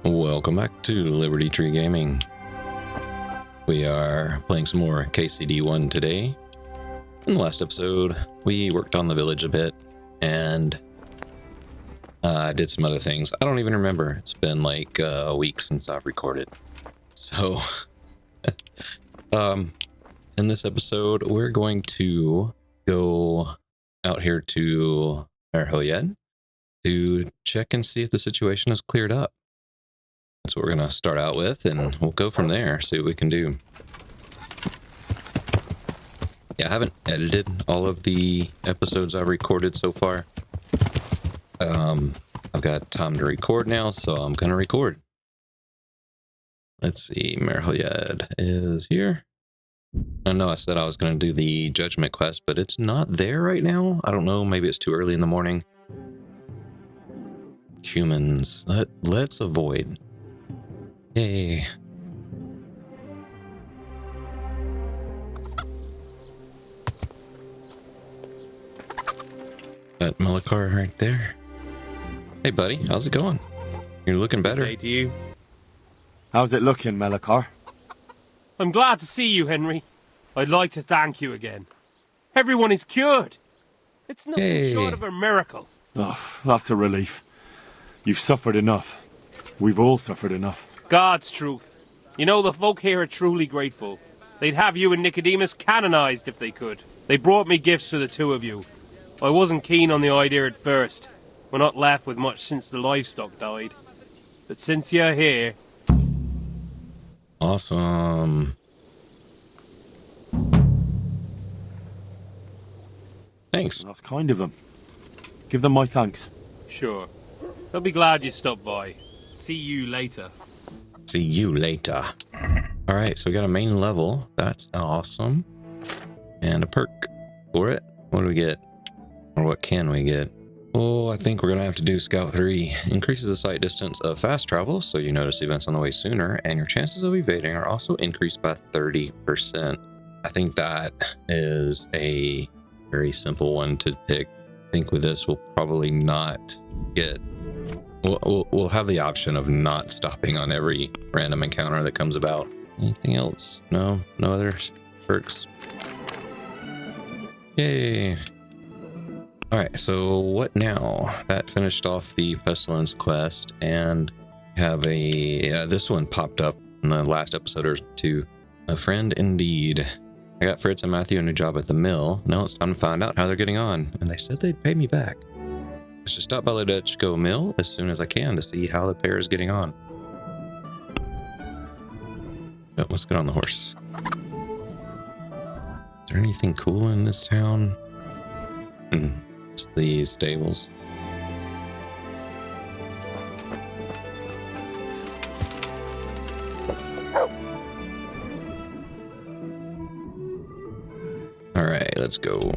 Welcome back to Liberty Tree Gaming. We are playing some more KCD1 today. In the last episode, we worked on the village a bit and did some other things. I don't even remember. It's been like a week since I've recorded. So, in this episode, we're going to go out here to Millmaid to check and see if the situation is cleared up. That's what we're going to start out with, and we'll go from there, see what we can do. Yeah, I haven't edited all of the episodes I've recorded so far. I've got time to record now, so I'm going to record. Let's see, Millmaid is here. I know I said I was going to do the judgment quest, but it's not there right now. I don't know, maybe it's too early in the morning. Humans, let's avoid. Yay. That Mellakar right there. Hey buddy, how's it going? You're looking better. Hey to you. How's it looking, Mellakar? I'm glad to see you, Henry. I'd like to thank you again. Everyone is cured. It's nothing short of a miracle. Oh, that's a relief. You've suffered enough. We've all suffered enough. God's truth. You know, the folk here are truly grateful. They'd have you and Nicodemus canonized if they could. They brought me gifts for the two of you. I wasn't keen on the idea at first. We're not left with much since the livestock died. But since you're here... Awesome. Thanks. That's kind of them. Give them my thanks. Sure. They'll be glad you stopped by. See you later. See you later. Alright, so we got a main level. That's awesome. And a perk for it. What do we get? Or what can we get? Oh, I think we're going to have to do Scout 3. Increases the sight distance of fast travel, so you notice events on the way sooner, and your chances of evading are also increased by 30%. I think that is a very simple one to pick. I think with this, we'll probably not get... We'll have the option of not stopping on every random encounter that comes about. Anything else? No? No other perks? Yay! Alright, so what now? That finished off the Pestilence quest, and have a... this one popped up in the last episode or two. A friend indeed. I got Fritz and Matthew a new job at the mill. Now it's time to find out how they're getting on, and they said they'd pay me back. I should stop by Ledetchko Mill as soon as I can to see how the pair is getting on. Oh, let's get on the horse. Is there anything cool in this town? Just these stables. All right, let's go.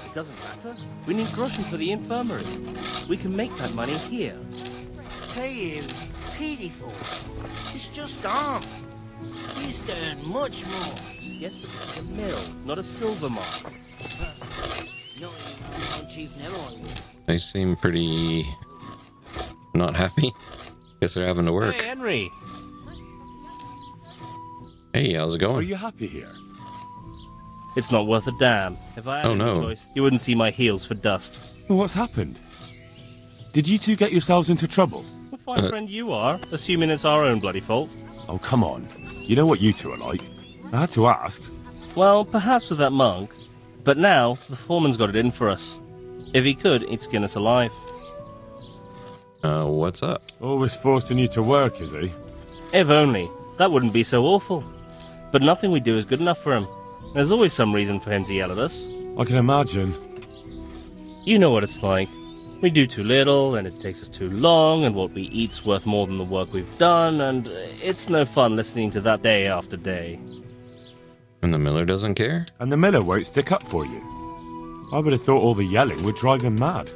It doesn't matter. We need groschen for the infirmary. We can make that money here. Pay him pitiful. It's just arms. He used to earn much more. Yes, but that's a mill, not a silver mine. Not even Chief Neville. They seem pretty not happy. Guess they're having to work. Hey, Henry. Hey, how's it going? Are you happy here? It's not worth a damn. If I had any choice, you wouldn't see my heels for dust. Well, what's happened? Did you two get yourselves into trouble? A fine friend you are, assuming it's our own bloody fault. Oh, come on. You know what you two are like. I had to ask. Well, perhaps with that monk. But now, the foreman's got it in for us. If he could, he'd skin us alive. What's up? Always forcing you to work, is he? If only. That wouldn't be so awful. But nothing we do is good enough for him. There's always some reason for him to yell at us. I can imagine. You know what it's like. We do too little, and it takes us too long, and what we eat's worth more than the work we've done, and it's no fun listening to that day after day. And the miller doesn't care? And the miller won't stick up for you. I would have thought all the yelling would drive him mad.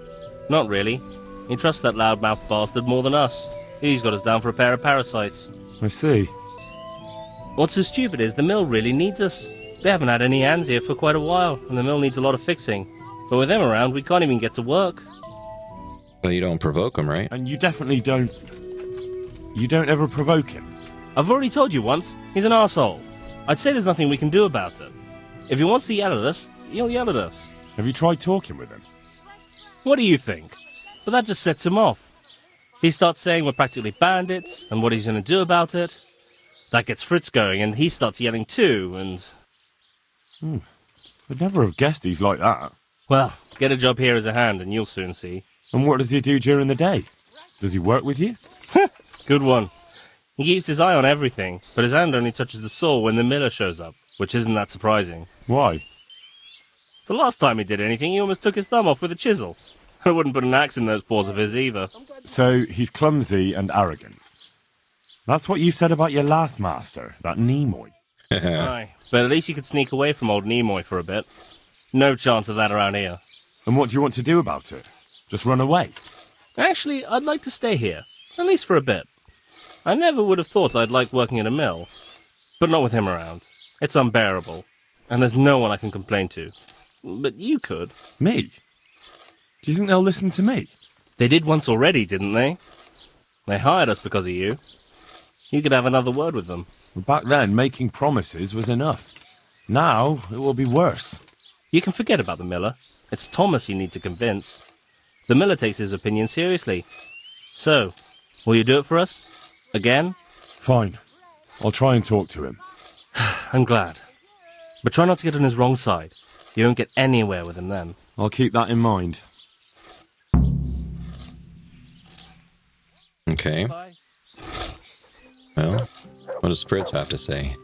Not really. He trusts that loudmouth bastard more than us. He's got us down for a pair of parasites. I see. What's so stupid is the mill really needs us. They haven't had any hands here for quite a while, and the mill needs a lot of fixing. But with them around, we can't even get to work. Well, you don't provoke him, right? And you definitely don't... You don't ever provoke him? I've already told you once, he's an arsehole. I'd say there's nothing we can do about it. If he wants to yell at us, he'll yell at us. Have you tried talking with him? What do you think? But that just sets him off. He starts saying we're practically bandits, and what he's going to do about it. That gets Fritz going, and he starts yelling too, and... I'd never have guessed he's like that. Well, get a job here as a hand, and you'll soon see. And what does he do during the day? Does he work with you? Good one. He keeps his eye on everything, but his hand only touches the saw when the miller shows up, which isn't that surprising. Why? The last time he did anything, he almost took his thumb off with a chisel. I wouldn't put an axe in those paws of his either. So he's clumsy and arrogant. That's what you said about your last master, that Nimoy. Aye, but at least you could sneak away from old Nimoy for a bit. No chance of that around here. And what do you want to do about it? Just run away? Actually, I'd like to stay here, at least for a bit. I never would have thought I'd like working in a mill, but not with him around. It's unbearable, and there's no one I can complain to. But you could. Me? Do you think they'll listen to me? They did once already, didn't they? They hired us because of you. You could have another word with them. Back then, making promises was enough. Now, it will be worse. You can forget about the miller. It's Thomas you need to convince. The miller takes his opinion seriously. So, will you do it for us? Again? Fine. I'll try and talk to him. I'm glad. But try not to get on his wrong side. You won't get anywhere with him then. I'll keep that in mind. Okay. Bye. Well, what does Fritz have to say?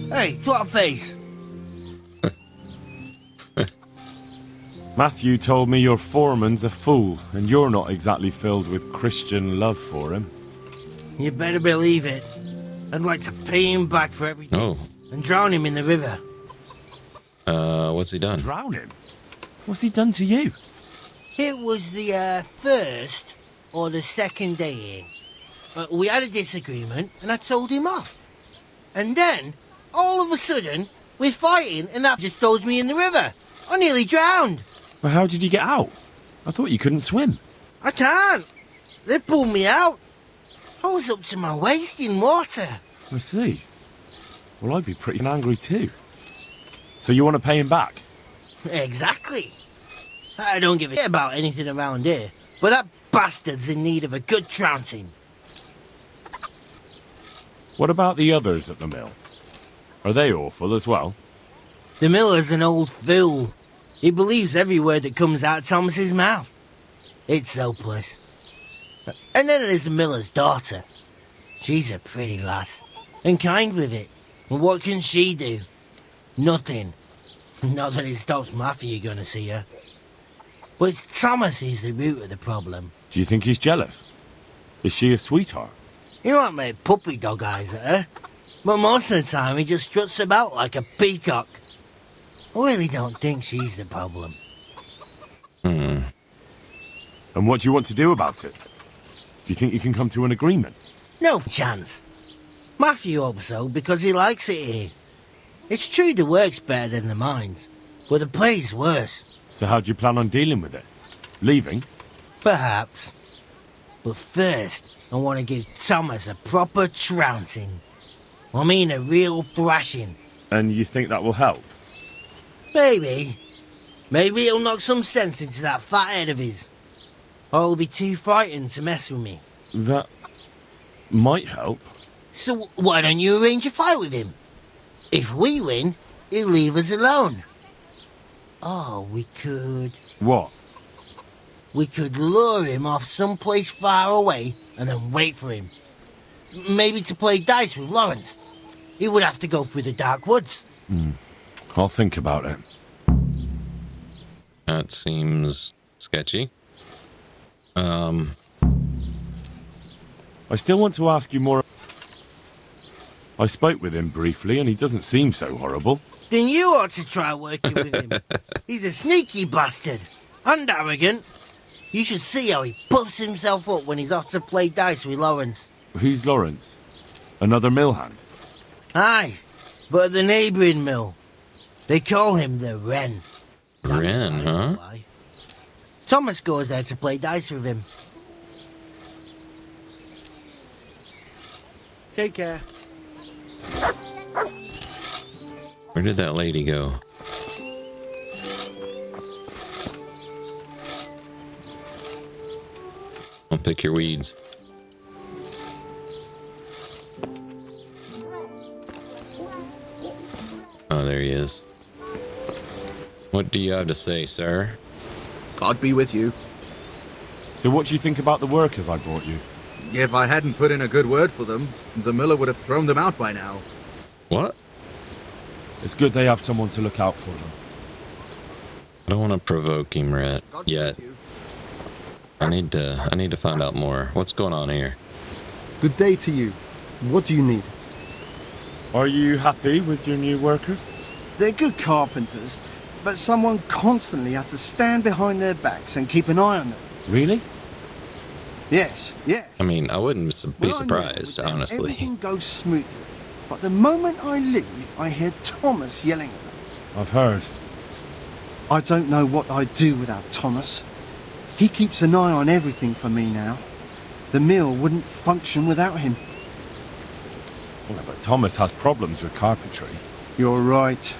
Hey, twat face. Matthew told me your foreman's a fool, and you're not exactly filled with Christian love for him. You better believe it. I'd like to pay him back for everything Oh, and drown him in the river. what's he done? Drown him? What's he done to you? It was the first or the second day here. We had a disagreement and I told him off. And then, all of a sudden, we're fighting and that just throws me in the river. I nearly drowned. Well, how did you get out? I thought you couldn't swim. I can't. They pulled me out. I was up to my waist in water. I see. Well, I'd be pretty angry too. So you want to pay him back? Exactly. I don't give a shit about anything around here, but that bastard's in need of a good trouncing. What about the others at the mill? Are they awful as well? The miller's an old fool. He believes every word that comes out of Thomas's mouth. It's hopeless. And then there's the miller's daughter. She's a pretty lass, and kind with it. And what can she do? Nothing. Not that it stops Matthew gonna see her. But it's Thomas who's the root of the problem. Do you think he's jealous? Is she a sweetheart? He might make puppy dog eyes at her, but most of the time he just struts about like a peacock. I really don't think she's the problem. And what do you want to do about it? Do you think you can come to an agreement? No chance. Matthew hopes so because he likes it here. It's true the work's better than the mines, but the pay's worse. So how do you plan on dealing with it? Leaving? Perhaps. But first, I want to give Thomas a proper trouncing. I mean a real thrashing. And you think that will help? Maybe. Maybe it'll knock some sense into that fat head of his. Or he'll be too frightened to mess with me. That might help. So why don't you arrange a fight with him? If we win, he'll leave us alone. Oh, we could... What? We could lure him off someplace far away and then wait for him. Maybe to play dice with Lawrence. He would have to go through the dark woods. I'll think about it. That seems sketchy. I still want to ask you more. I spoke with him briefly, and he doesn't seem so horrible. Then you ought to try working with him. He's a sneaky bastard. And arrogant. You should see how he puffs himself up when he's off to play dice with Lawrence. Who's Lawrence? Another mill hand? Aye, but at the neighbouring mill. They call him the Wren. Wren, huh? Why. Thomas goes there to play dice with him. Take care. Where did that lady go? I'll pick your weeds. Oh, there he is. What do you have to say, sir? God be with you. So what do you think about the workers I brought you? If I hadn't put in a good word for them, the miller would have thrown them out by now. What? It's good they have someone to look out for them. I don't want to provoke him God be yet. with you. I need to find out more. What's going on here? Good day to you. What do you need? Are you happy with your new workers? They're good carpenters, but someone constantly has to stand behind their backs and keep an eye on them. Really? Yes, yes. I mean, I wouldn't be When I'm there with surprised, them, honestly. Everything goes smoothly. But the moment I leave, I hear Thomas yelling at them. I've heard. I don't know what I'd do without Thomas. He keeps an eye on everything for me now. The mill wouldn't function without him. Well, but Thomas has problems with carpentry. You're right.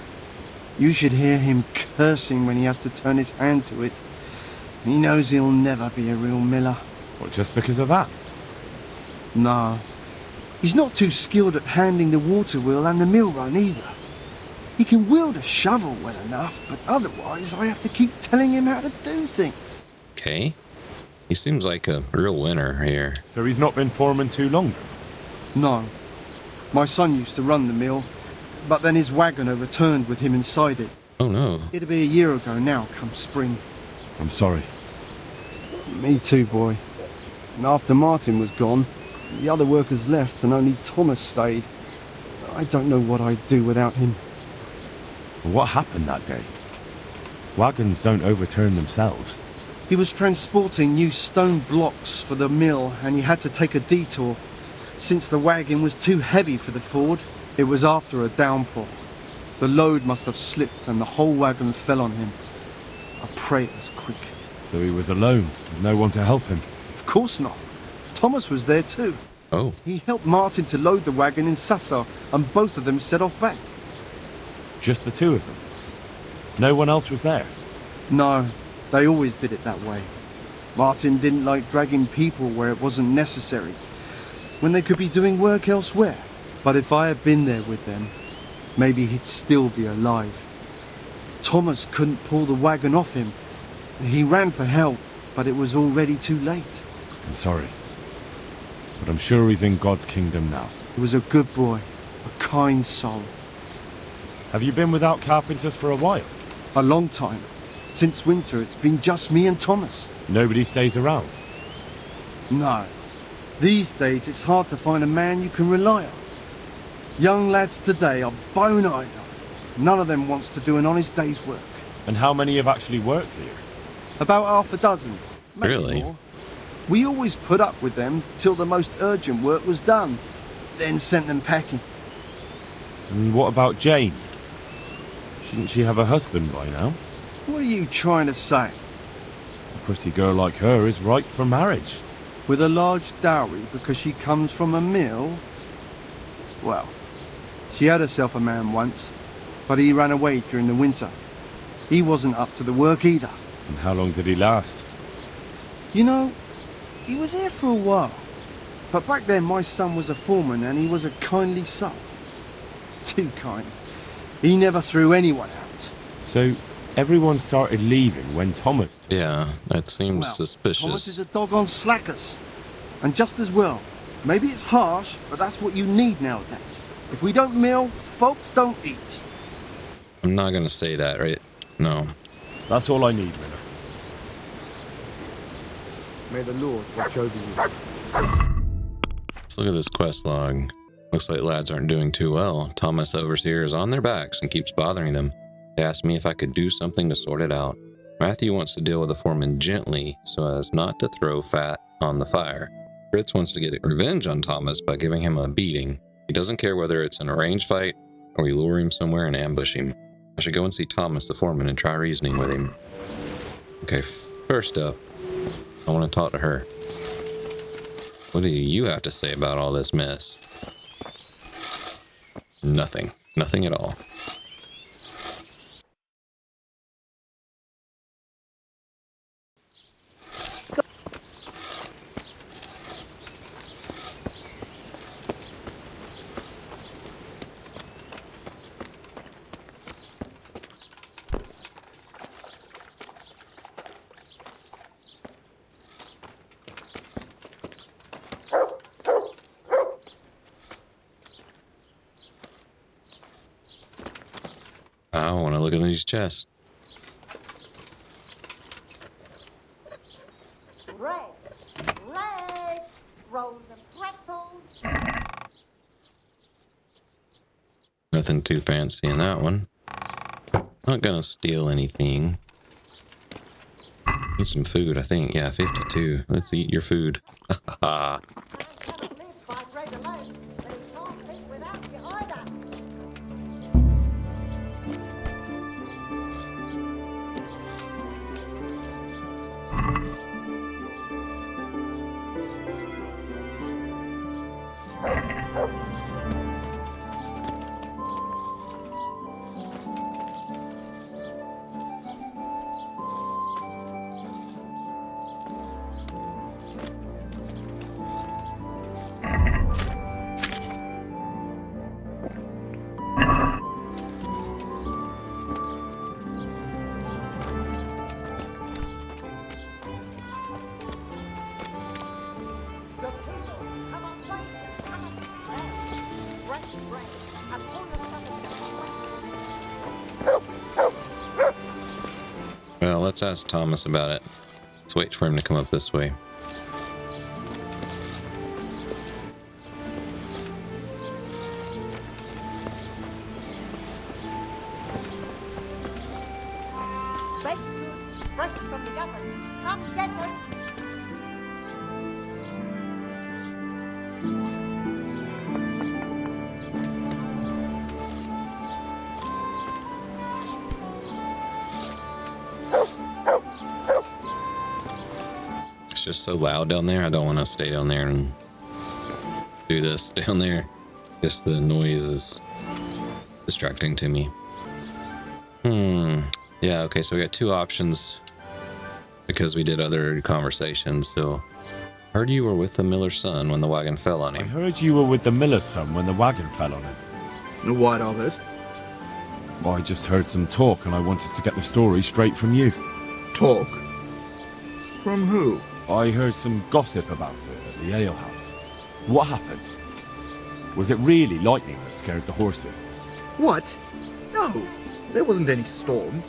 You should hear him cursing when he has to turn his hand to it. He knows he'll never be a real miller. What, just because of that? No. He's not too skilled at handling the water wheel and the mill run either. He can wield a shovel well enough, but otherwise I have to keep telling him how to do things. Okay. He seems like a real winner here. So he's not been foreman too long? No. My son used to run the mill, but then his wagon overturned with him inside it. Oh no. It'll be a year ago now, come spring. I'm sorry. Me too, boy. And after Martin was gone, the other workers left and only Thomas stayed. I don't know what I'd do without him. What happened that day? Wagons don't overturn themselves. He was transporting new stone blocks for the mill and he had to take a detour. Since the wagon was too heavy for the ford, it was after a downpour. The load must have slipped and the whole wagon fell on him. I pray it was quick. So he was alone, with no one to help him. Of course not. Thomas was there too. Oh. He helped Martin to load the wagon in Sassa and both of them set off back. Just the two of them? No one else was there? No, they always did it that way. Martin didn't like dragging people where it wasn't necessary, when they could be doing work elsewhere. But if I had been there with them, maybe he'd still be alive. Thomas couldn't pull the wagon off him. He ran for help, but it was already too late. I'm sorry. But I'm sure he's in God's kingdom now. He was a good boy, a kind soul. Have you been without carpenters for a while? A long time. Since winter, it's been just me and Thomas. Nobody stays around? No. These days, it's hard to find a man you can rely on. Young lads today are bone-eyed. None of them wants to do an honest day's work. And how many have actually worked here? About half a dozen. Maybe Really? more. We always put up with them till the most urgent work was done, then sent them packing. And what about Jane? Shouldn't she have a husband by now? What are you trying to say? A pretty girl like her is ripe for marriage. With a large dowry because she comes from a mill? Well, she had herself a man once, but he ran away during the winter. He wasn't up to the work either. And how long did he last? You know, he was here for a while. But back then my son was a foreman and he was a kindly soul. Too kind. He never threw anyone out. So everyone started leaving when Thomas took. Yeah, that seems Well, suspicious. Thomas is a dog on slackers. And just as well. Maybe it's harsh, but that's what you need nowadays. If we don't mill, folk don't eat. I'm not gonna say that, right? No. That's all I need, Miller. May the Lord watch over you. Let's look at this quest log. Looks like lads aren't doing too well. Thomas the Overseer is on their backs and keeps bothering them. They asked me if I could do something to sort it out. Matthew wants to deal with the foreman gently so as not to throw fat on the fire. Fritz wants to get revenge on Thomas by giving him a beating. He doesn't care whether it's an arranged fight or we lure him somewhere and ambush him. I should go and see Thomas the foreman and try reasoning with him. Okay, first up, I want to talk to her. What do you have to say about all this mess? Nothing. Nothing at all. I want to look at these chests. Bread, rolls and pretzels. Nothing too fancy in that one. Not gonna steal anything. Need some food, I think. Yeah, 52. Let's eat your food. Haha. Cannot live by bread alone, but he can't live without you either. Well, let's ask Thomas about it. Let's wait for him to come up this way. Baked goods fresh from the oven. Come get them. It's just so loud down there. I don't want to stay down there and do this down there. Just the noise is distracting to me. Yeah, okay, so we got two options because we did other conversations. So, heard you were with the miller's son when the wagon fell on I him. heard you were with the miller's son when the wagon fell on him. What of it? I just heard some talk and I wanted to get the story straight from you. Talk? From who? I heard some gossip about it at the alehouse. What happened? Was it really lightning that scared the horses? What? No, there wasn't any storm.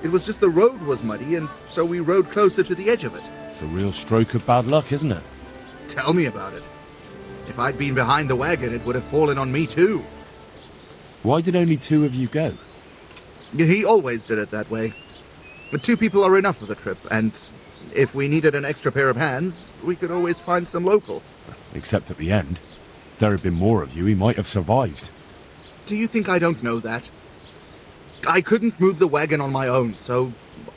It was just the road was muddy, and so we rode closer to the edge of it. It's a real stroke of bad luck, isn't it? Tell me about it. If I'd been behind the wagon, it would have fallen on me too. Why did only two of you go? He always did it that way. But 2 people are enough for the trip, and if we needed an extra pair of hands, we could always find some local. Except at the end. If there had been more of you, he might have survived. Do you think I don't know that? I couldn't move the wagon on my own, so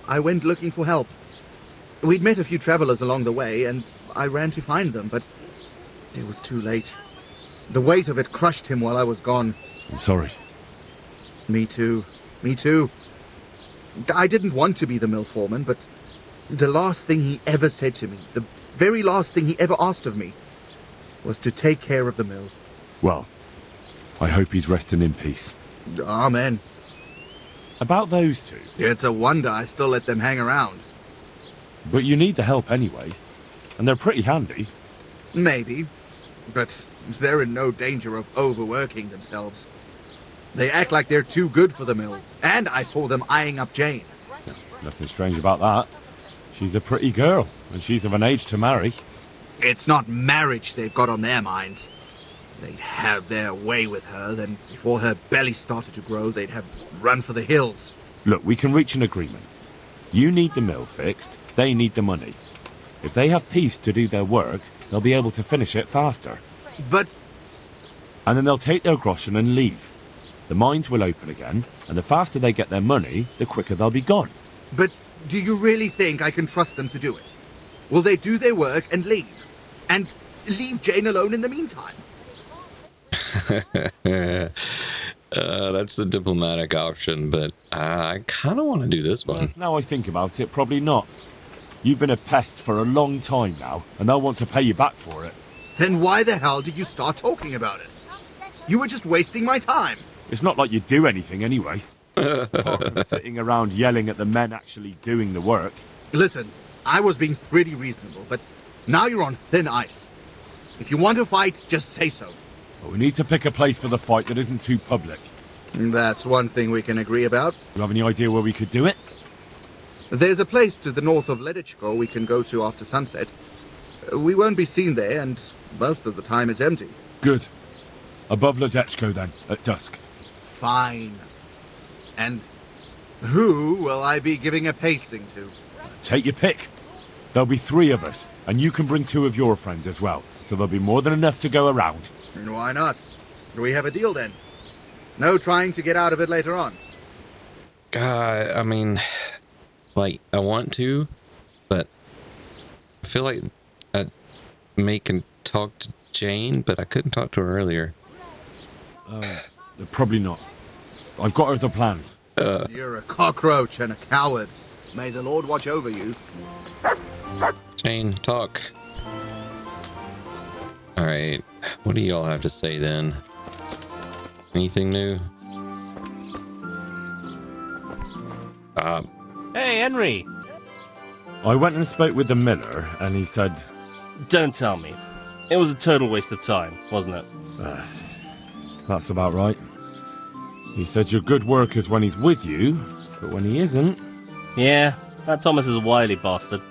I went looking for help. We'd met a few travelers along the way, and I ran to find them, but it was too late. The weight of it crushed him while I was gone. I'm sorry. Me too. Me too. I didn't want to be the mill foreman, but the last thing he ever said to me, the very last thing he ever asked of me, was to take care of the mill. Well, I hope he's resting in peace. Amen. About those two. It's a wonder I still let them hang around. But you need the help anyway. And they're pretty handy. Maybe, but they're in no danger of overworking themselves. They act like they're too good for the mill, and I saw them eyeing up Jane. Nothing strange about that. She's a pretty girl, and she's of an age to marry. It's not marriage they've got on their minds. They'd have their way with her, then before her belly started to grow, they'd have run for the hills. Look, we can reach an agreement. You need the mill fixed, they need the money. If they have peace to do their work, they'll be able to finish it faster. But And then they'll take their groschen and leave. The mines will open again, and the faster they get their money, the quicker they'll be gone. do you really think I can trust them to do it? Will they do their work and leave? And leave Jane alone in the meantime? That's the diplomatic option, but I kind of want to do this one. Now I think about it, probably not. You've been a pest for a long time now, and they'll want to pay you back for it. Then why the hell did you start talking about it? You were just wasting my time. It's not like you do anything anyway. Apart from sitting around yelling at the men actually doing the work. Listen, I was being pretty reasonable, but now you're on thin ice. If you want to fight, just say so. But we need to pick a place for the fight that isn't too public. That's one thing we can agree about. You have any idea where we could do it? There's a place to the north of Ledetchko we can go to after sunset. We won't be seen there, and most of the time it's empty. Good. Above Ledetchko then, at dusk. Fine. And who will I be giving a pasting to? Take your pick. There'll be 3 of us, and you can bring 2 of your friends as well, so there'll be more than enough to go around. And why not? Do we have a deal then? No trying to get out of it later on. God, I mean, like, I want to, but I feel like I can talk to Jane, but I couldn't talk to her earlier. Probably not. I've got other plans. You're a cockroach and a coward. May the Lord watch over you. Jane, talk. Alright, what do y'all have to say then? Anything new? Stop. Hey, Henry! I went and spoke with the miller, and he said... Don't tell me. It was a total waste of time, wasn't it? That's about right. He said you're good workers when he's with you, but when he isn't... Yeah, that Thomas is a wily bastard.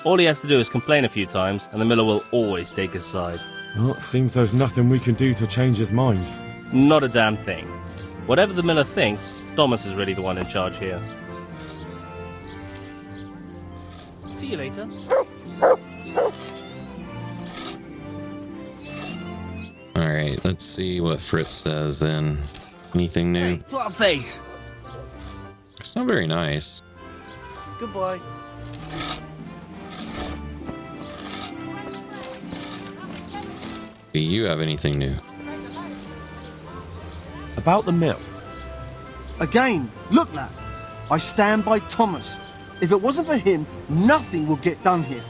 All he has to do is complain a few times, and the miller will always take his side. Well, it seems there's nothing we can do to change his mind. Not a damn thing. Whatever the miller thinks, Thomas is really the one in charge here. See you later. Alright, let's see what Fritz says then. Anything new? Hey, plot face. It's not very nice. Goodbye. Do you have anything new? About the mill. Again, look, lad. I stand by Thomas. If it wasn't for him, nothing will get done here.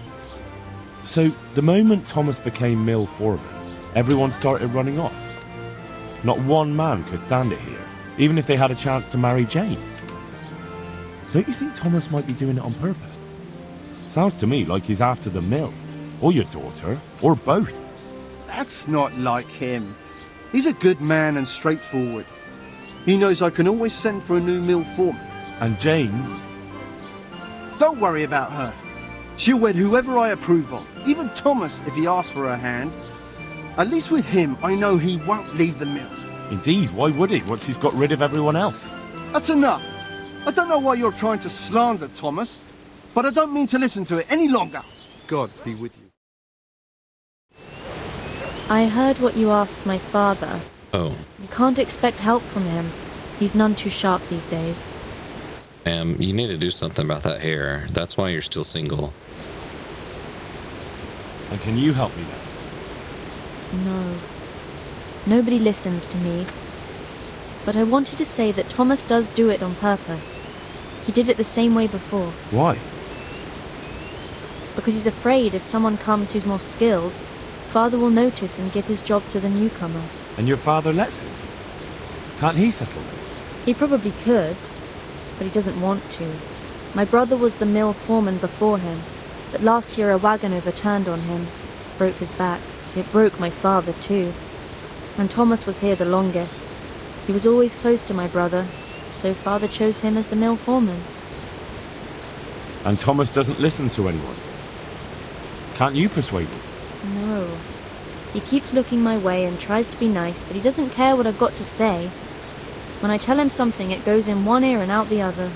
So, the moment Thomas became mill foreman, everyone started running off. Not one man could stand it here, even if they had a chance to marry Jane. Don't you think Thomas might be doing it on purpose? Sounds to me like he's after the mill, or your daughter, or both. That's not like him. He's a good man and straightforward. He knows I can always send for a new mill foreman. And Jane... Don't worry about her. She'll wed whoever I approve of, even Thomas if he asks for her hand. At least with him, I know he won't leave the mill. Indeed, why would he, once he's got rid of everyone else? That's enough. I don't know why you're trying to slander Thomas, but I don't mean to listen to it any longer. God be with you. I heard what you asked my father. Oh, You can't expect help from him. He's none too sharp these days. you need to do something about that hair. That's why you're still single. And can you help me then? No. Nobody listens to me. But I wanted to say that Thomas does do it on purpose. He did it the same way before. Why? Because he's afraid if someone comes who's more skilled, Father will notice and give his job to the newcomer. And your father lets him? Can't he settle this? He probably could, but he doesn't want to. My brother was the mill foreman before him, but last year a wagon overturned on him, broke his back. It broke my father too. And Thomas was here the longest. He was always close to my brother, so Father chose him as the mill foreman. And Thomas doesn't listen to anyone. Can't you persuade him? No. He keeps looking my way and tries to be nice, but he doesn't care what I've got to say. When I tell him something, it goes in one ear and out the other.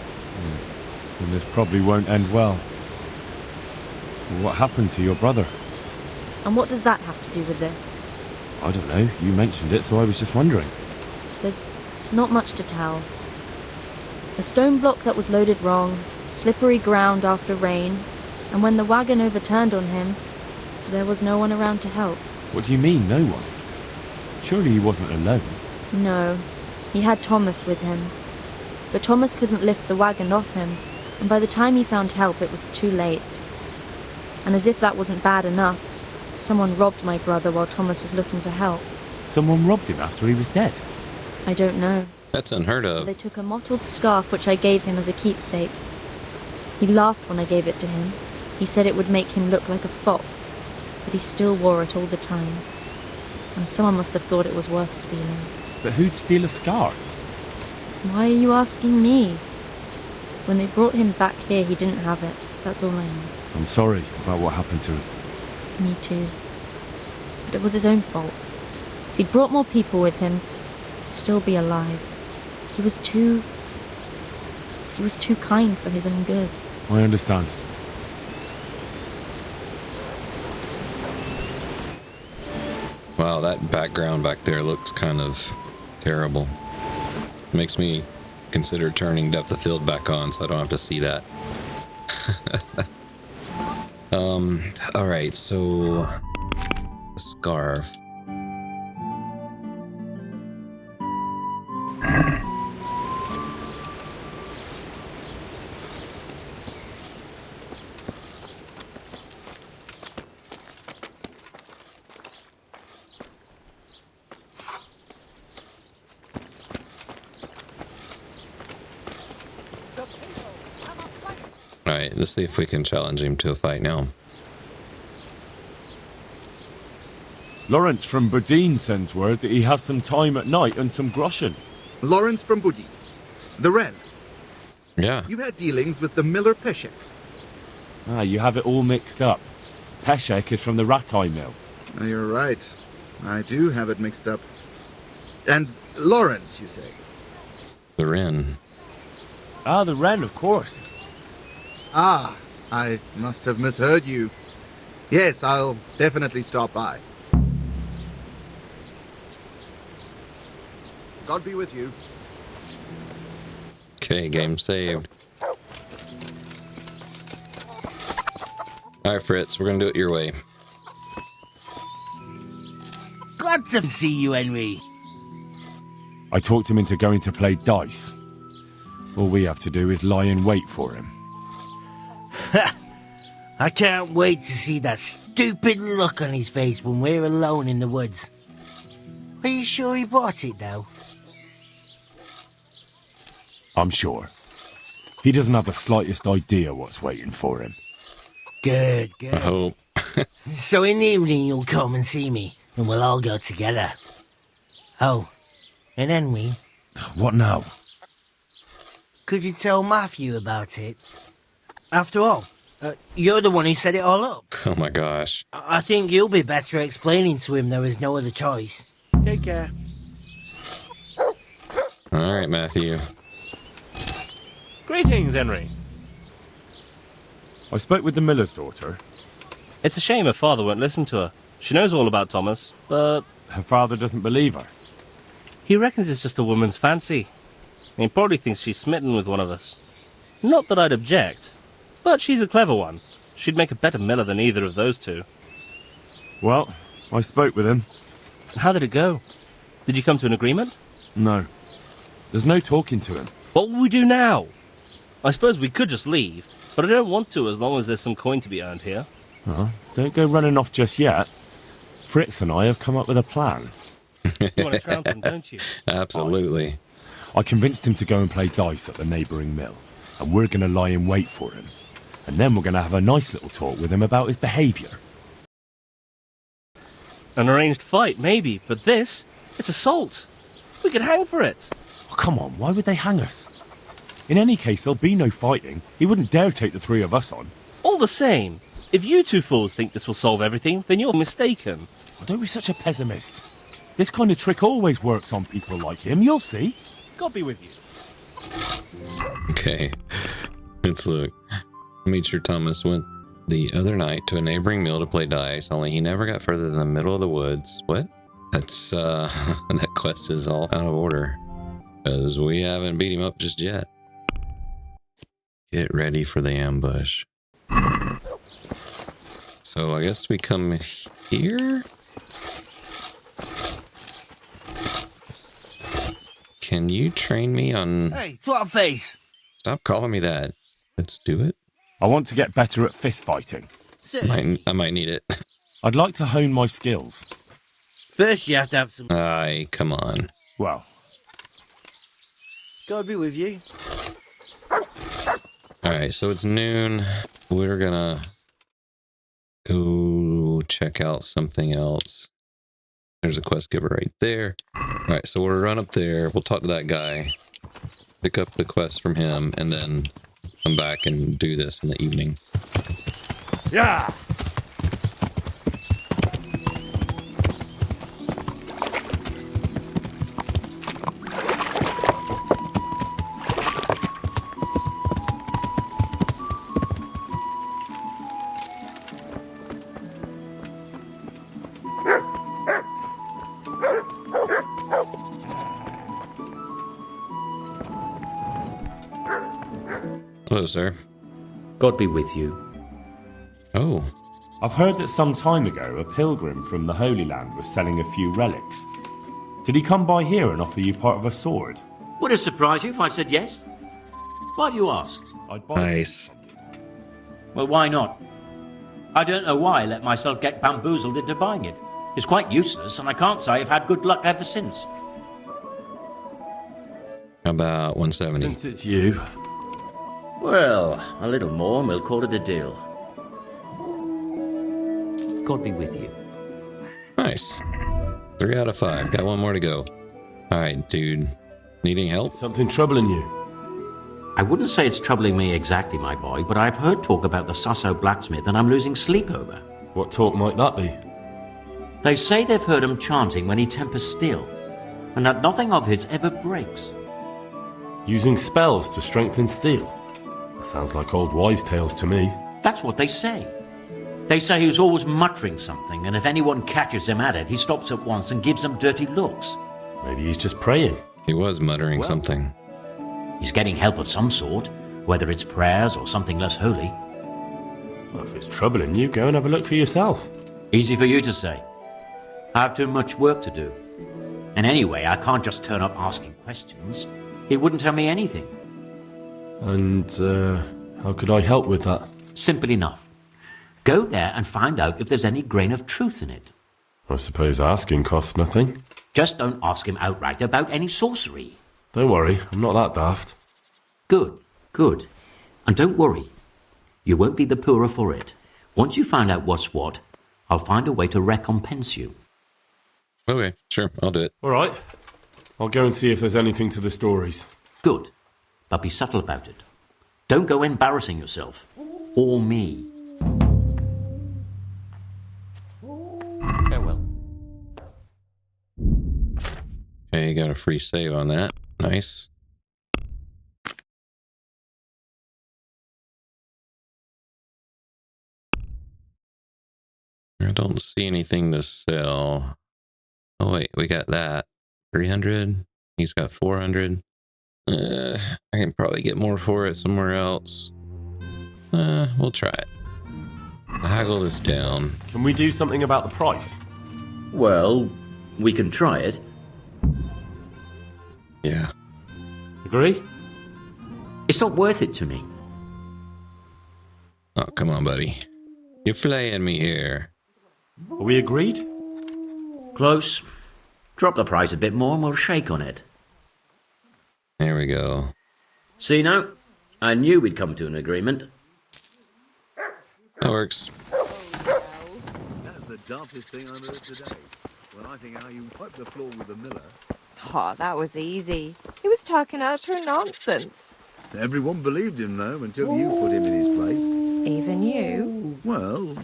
And this probably won't end well. What happened to your brother? And what does that have to do with this? I don't know. You mentioned it, so I was just wondering. There's not much to tell. A stone block that was loaded wrong, slippery ground after rain, and when the wagon overturned on him, there was no one around to help. What do you mean, no one? Surely he wasn't alone. No, he had Thomas with him. But Thomas couldn't lift the wagon off him, and by the time he found help it was too late. And as if that wasn't bad enough, someone robbed my brother while Thomas was looking for help. Someone robbed him after he was dead? I don't know. That's unheard of. They took a mottled scarf which I gave him as a keepsake. He laughed when I gave it to him. He said it would make him look like a fop, but he still wore it all the time. And someone must have thought it was worth stealing. But who'd steal a scarf? Why are you asking me? When they brought him back here, he didn't have it. That's all I know. I'm sorry about what happened to him. Me too. But it was his own fault. If he'd brought more people with him, he'd still be alive. He was too kind for his own good. I understand. Wow, that background back there looks kind of terrible. Makes me consider turning depth of field back on so I don't have to see that. Alright, so scarf. Alright, let's see if we can challenge him to a fight now. Lawrence from Bodine sends word that he has some time at night and some groschen. Lawrence from Buddy. The Wren. Yeah. You had dealings with the Miller Peshek. Ah, you have it all mixed up. Peshek is from the Rat-Eye Mill. You're right. I do have it mixed up. And Lawrence, you say? The Wren. Ah, the Wren, of course. Ah, I must have misheard you. Yes, I'll definitely stop by. God be with you. Okay, game saved. Alright, Fritz, we're gonna do it your way. Glad to see you, Henry. I talked him into going to play dice. All we have to do is lie in wait for him. I can't wait to see that stupid look on his face when we're alone in the woods. Are you sure he bought it, though? I'm sure. He doesn't have the slightest idea what's waiting for him. Good, I good. hope. So in the evening you'll come and see me, and we'll all go together. Oh, and Henry, What now? could you tell Matthew about it? After all, you're the one who set it all up. Oh my gosh. I think you'll be better at explaining to him there is no other choice. Take care. Alright, Matthew. Greetings, Henry. I spoke with the miller's daughter. It's a shame her father won't listen to her. She knows all about Thomas, but Her father doesn't believe her. he reckons it's just a woman's fancy. He probably thinks she's smitten with one of us. Not that I'd object, but she's a clever one. She'd make a better miller than either of those two. Well, I spoke with him. How did it go? Did you come to an agreement? No. There's no talking to him. What will we do now? I suppose we could just leave, but I don't want to as long as there's some coin to be earned here. Don't go running off just yet. Fritz and I have come up with a plan. You want to trounce him, don't you? Absolutely. I convinced him to go and play dice at the neighbouring mill, and we're going to lie in wait for him. And then we're going to have a nice little talk with him about his behaviour. An arranged fight, maybe, but this, it's assault. We could hang for it. Oh, come on, why would they hang us? In any case, there'll be no fighting. He wouldn't dare take the three of us on. All the same, if you two fools think this will solve everything, then you're mistaken. Oh, don't be such a pessimist. This kind of trick always works on people like him, you'll see. God be with you. Okay, let's look. Made sure Thomas went the other night to a neighboring mill to play dice, only he never got further than the middle of the woods. What? That's, that quest is all out of order. Because we haven't beat him up just yet. Get ready for the ambush. So I guess we come here? Can you train me on... Hey, twat face! Stop calling me that. Let's do it. I want to get better at fist fighting. I might need it. I'd like to hone my skills. First you have to have some... Aye, come on. Well, God be with you. Alright, so it's noon. We're gonna go check out something else. There's a quest giver right there. Alright, so we'll run up there. We'll talk to that guy. Pick up the quest from him, and then come back and do this in the evening. yeah! Hello, sir. God be with you. Oh, I've heard that some time ago a pilgrim from the Holy Land was selling a few relics. Did he come by here and offer you part of a sword? Would it surprise you if I said yes? Why do you ask? I'd buy nice. Well, why not? I don't know why I let myself get bamboozled into buying it. It's quite useless, and I can't say I've had good luck ever since. How about 170? Since it's you. Well, a little more and we'll call it a deal. God be with you. Nice. 3 out of 5. Got one more to go. Alright, dude. Needing help? Something troubling you? I wouldn't say it's troubling me exactly, my boy, but I've heard talk about the Susso blacksmith and I'm losing sleep over. What talk might that be? They say they've heard him chanting when he tempers steel, and that nothing of his ever breaks. Using spells to strengthen steel? That sounds like old wives' tales to me. That's what they say. They say he was always muttering something, and if anyone catches him at it, he stops at once and gives them dirty looks. Maybe he's just praying. He was muttering something. He's getting help of some sort, whether it's prayers or something less holy. Well, if it's troubling you, go and have a look for yourself. Easy for you to say. I have too much work to do. And anyway, I can't just turn up asking questions. He wouldn't tell me anything. And, how could I help with that? Simple enough. Go there and find out if there's any grain of truth in it. I suppose asking costs nothing. Just don't ask him outright about any sorcery. Don't worry, I'm not that daft. Good, good. And don't worry. You won't be the poorer for it. Once you find out what's what, I'll find a way to recompense you. Okay, sure, I'll do it. All right. I'll go and see if there's anything to the stories. Good. But be subtle about it. Don't go embarrassing yourself. Or me. Farewell. Okay, got a free save on that. Nice. I don't see anything to sell. Oh wait, we got that. 300. He's got 400. I can probably get more for it somewhere else. We'll try it. Haggle this down. Can we do something about the price? Well, we can try it. Yeah. Agree? It's not worth it to me. Oh, come on, buddy. You're flaying me here. Are we agreed? Close. Drop the price a bit more and we'll shake on it. There we go. See now? I knew we'd come to an agreement. That works. That's the daftest thing I've heard today. When I think how you wiped the floor with the miller. Oh, that was easy. He was talking utter nonsense. Everyone believed him, though, until you put him in his place. Even you? Well,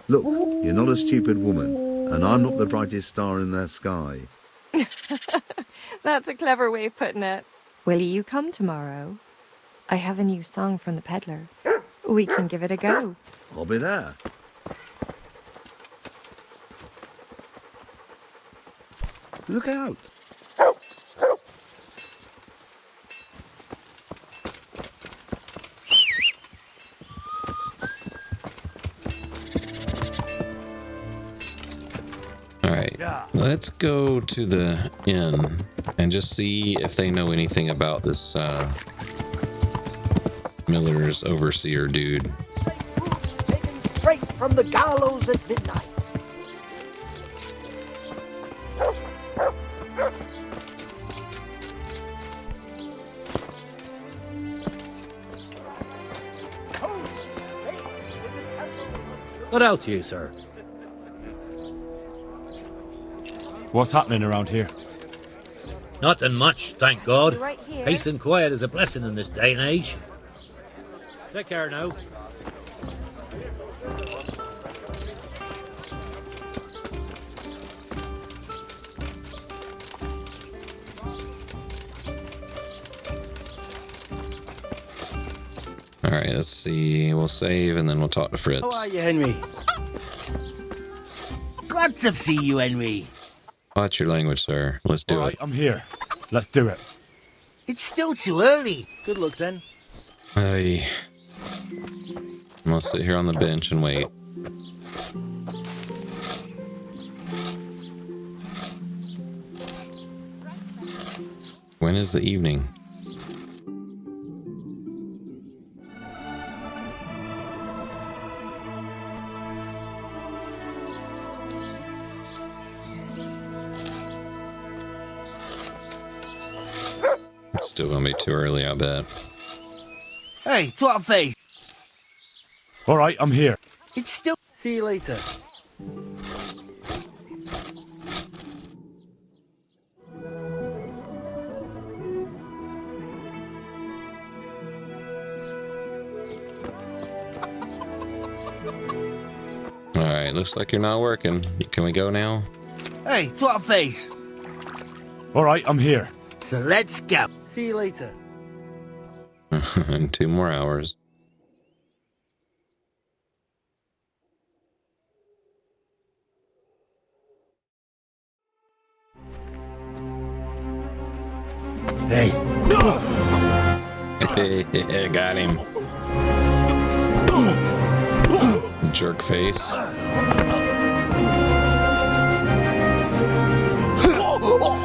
look, you're not a stupid woman, and I'm not the brightest star in the sky. That's a clever way of putting it. Will you come tomorrow? I have a new song from the peddler. We can give it a go. I'll be there. Look out. Alright, let's go to the inn and just see if they know anything about this Miller's overseer dude. Taken straight from the gallows at midnight. What else you, sir? What's happening around here? Nothing much, thank God. Right here. Peace and quiet is a blessing in this day and age. Take care now. Alright, let's see. We'll save and then we'll talk to Fritz. How are you, Henry? Glad to see you, Henry. Watch your language, sir. Let's do All right, it. I'm here. Let's do it. It's still too early. Good luck, then. Hey. I'm gonna sit here on the bench and wait. When is the evening? It's still gonna be too early, I bet. Hey, twat face. All right, I'm here. It's still... See you later. Alright, looks like you're not working. Can we go now? Hey, twat face. All right, I'm here. So let's go. See you later. In 2 more hours. Hey. Got him. Jerk face.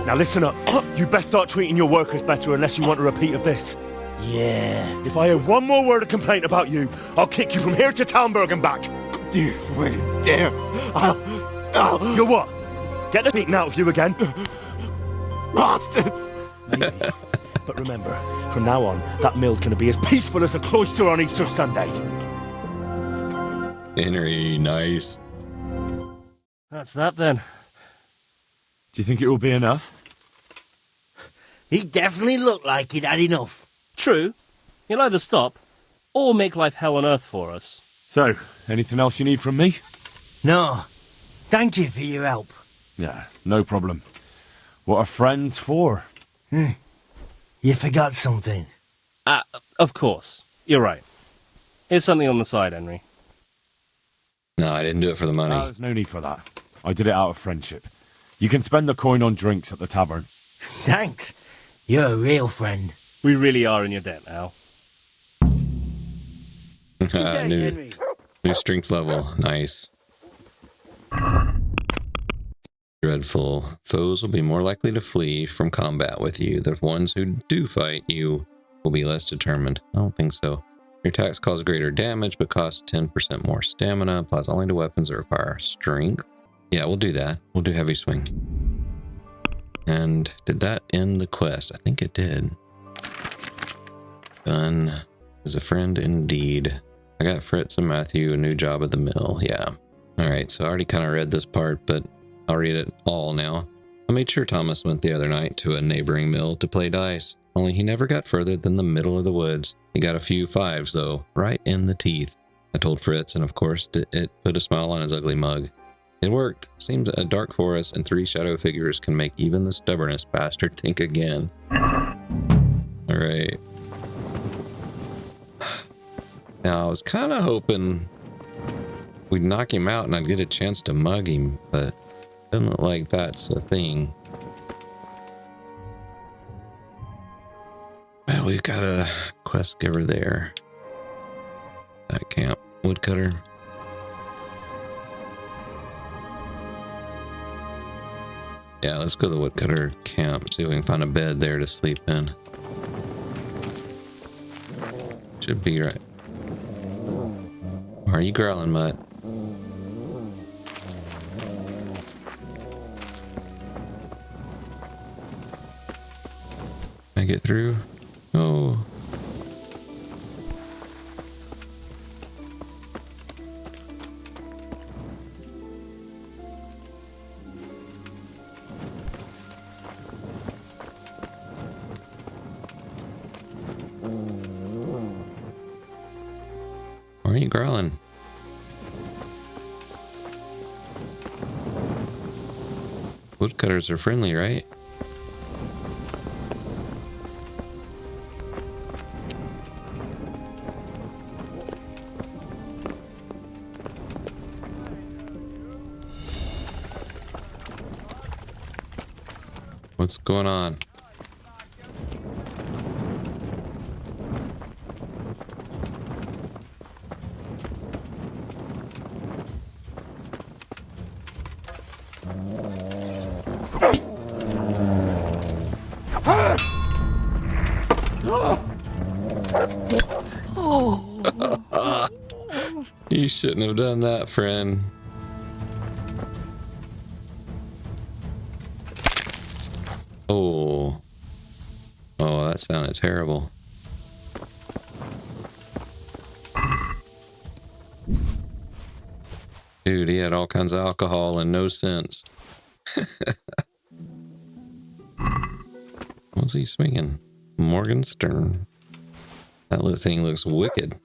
Now listen up. You best start treating your workers better unless you want a repeat of this. Yeah. If I hear one more word of complaint about you, I'll kick you from here to Townburg and back. You wait there. I'll... You what? Get the beating out of you again? Bastards! Maybe. But remember, from now on, that mill's going to be as peaceful as a cloister on Easter Sunday. Henry, nice. That's that then. Do you think it will be enough? He definitely looked like he'd had enough. True. He'll either stop or make life hell on earth for us. So, anything else you need from me? No. Thank you for your help. Yeah, no problem. What are friends for? You forgot something. Of course. You're right. Here's something on the side, Henry. No, I didn't do it for the money. There's no need for that. I did it out of friendship. You can spend the coin on drinks at the tavern. Thanks. You're a real friend. We really are in your debt now. New strength level. Nice. Dreadful. Foes will be more likely to flee from combat with you. The ones who do fight you will be less determined. I don't think so. Your attacks cause greater damage, but cost 10% more stamina. Applies only to weapons that require strength. Yeah, we'll do that. We'll do heavy swing. And did that end the quest? I think it did. Done. Is a friend indeed. I got Fritz and Matthew a new job at the mill. Yeah. Alright, so I already kind of read this part, but I'll read it all now. I made sure Thomas went the other night to a neighboring mill to play dice. Only he never got further than the middle of the woods. He got a few 5s, though, right in the teeth. I told Fritz, and of course, it put a smile on his ugly mug. It worked. Seems a dark forest and 3 shadow figures can make even the stubbornest bastard think again. Alright. Now, I was kind of hoping we'd knock him out and I'd get a chance to mug him, but it doesn't look like that's a thing. Well, we've got a quest giver there. That camp. Woodcutter. Yeah, let's go to the woodcutter camp. See if we can find a bed there to sleep in. Should be right. Why are you growling, Mutt? Can I get through? Oh. Why are you growling? Woodcutters are friendly, right? What's going on? You shouldn't have done that, friend. Oh. Oh, that sounded terrible. Dude, he had all kinds of alcohol and no sense. What's he swinging? Morgenstern. That little thing looks wicked.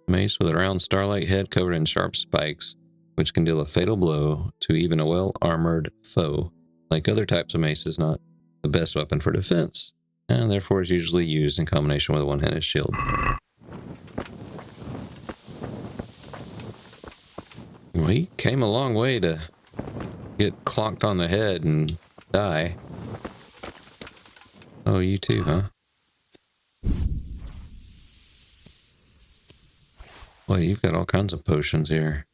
Mace with a round starlight head covered in sharp spikes, which can deal a fatal blow to even a well-armored foe. Like other types of mace, is not the best weapon for defense, and therefore is usually used in combination with a one-handed shield. Well, he came a long way to get clonked on the head and die. Oh, you too, huh? Boy, you've got all kinds of potions here.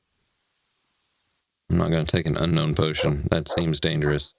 I'm not going to take an unknown potion. That seems dangerous.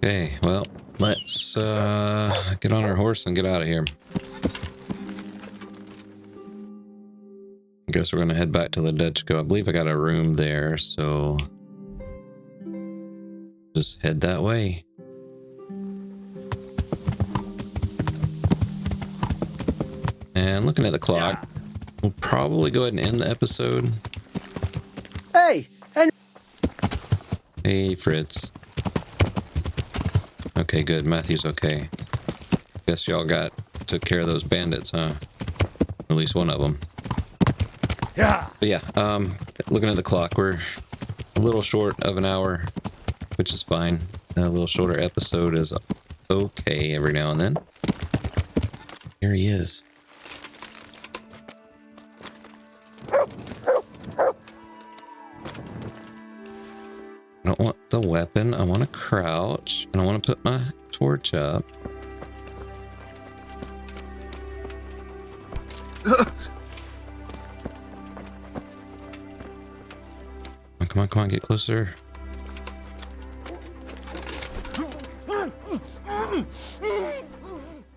Okay, well, let's get on our horse and get out of here. I guess we're going to head back to Ledetchko. I believe I got a room there, so just head that way. And looking at the clock, we'll probably go ahead and end the episode. Hey! Hey, Fritz. Okay, good. Matthew's okay. Guess y'all took care of those bandits, huh? At least one of them. Yeah. But yeah, looking at the clock, we're a little short of an hour, which is fine. A little shorter episode is okay every now and then. Here he is. I don't want the weapon. I want to crouch, and I want to put my torch up. come on, come on, get closer.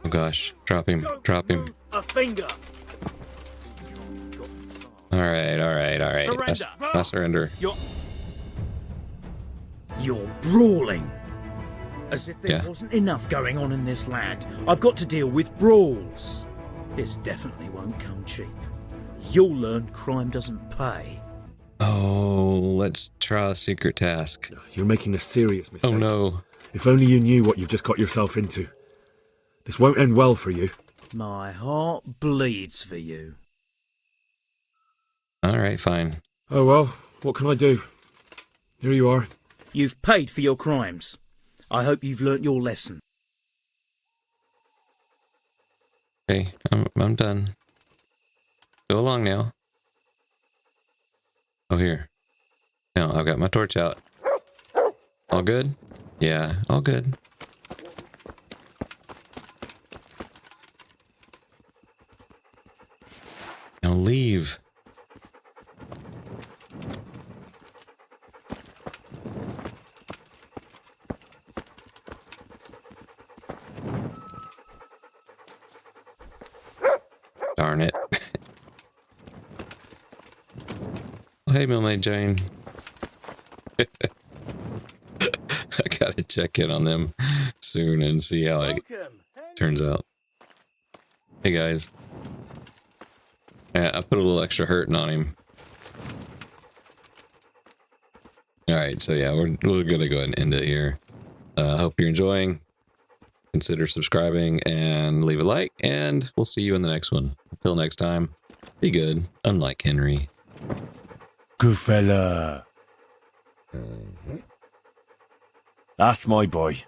Oh gosh, drop him, drop him. A finger. All right, all right, all right. Surrender. I surrender. You're brawling. As if there wasn't enough going on in this land. I've got to deal with brawls. This definitely won't come cheap. You'll learn crime doesn't pay. Oh, let's try a secret task. You're making a serious mistake. Oh no. If only you knew what you've just got yourself into. This won't end well for you. My heart bleeds for you. All right, fine. Oh well, what can I do? Here you are. You've paid for your crimes. I hope you've learnt your lesson. Okay, I'm done. Go along now. Oh, here. Now, I've got my torch out. All good? Yeah, all good. Now leave. Darn it. Oh, hey, Millmaid Jane. I gotta check in on them soon and see how it turns out. Hey, guys. Yeah, I put a little extra hurting on him. Alright, so yeah, we're gonna go ahead and end it here. I hope you're enjoying. Consider subscribing and leave a like, and we'll see you in the next one. Until next time, be good, unlike Henry. Good fella. That's my boy.